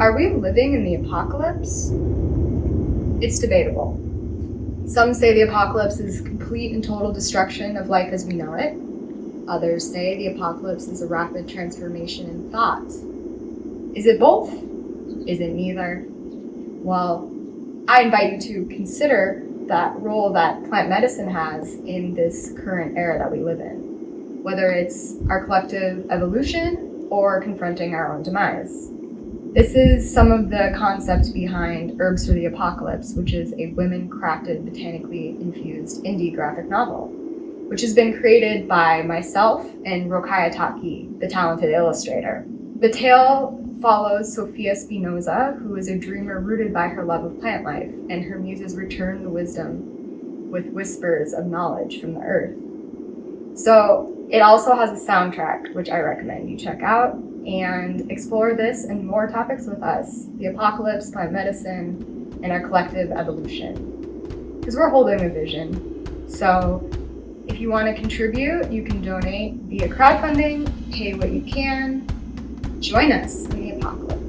Are we living in the apocalypse? It's debatable. Some say the apocalypse is complete and total destruction of life as we know it. Others say the apocalypse is a rapid transformation in thought. Is it both? Is it neither? Well, I invite you to consider that role that plant medicine has in this current era that we live in, whether it's our collective evolution or confronting our own demise. This is some of the concept behind Herbs for the Apocalypse, which is a women-crafted, botanically infused indie graphic novel, which has been created by myself and Rokaya Taki, the talented illustrator. The tale follows Sophia Spinoza, who is a dreamer rooted by her love of plant life, and her muses return the wisdom with whispers of knowledge from the earth. So it also has a soundtrack, which I recommend you check out and explore this and more topics with us, the apocalypse, plant medicine, and our collective evolution. Because we're holding a vision. So if you want to contribute, you can donate via crowdfunding, pay what you can, join us in the apocalypse.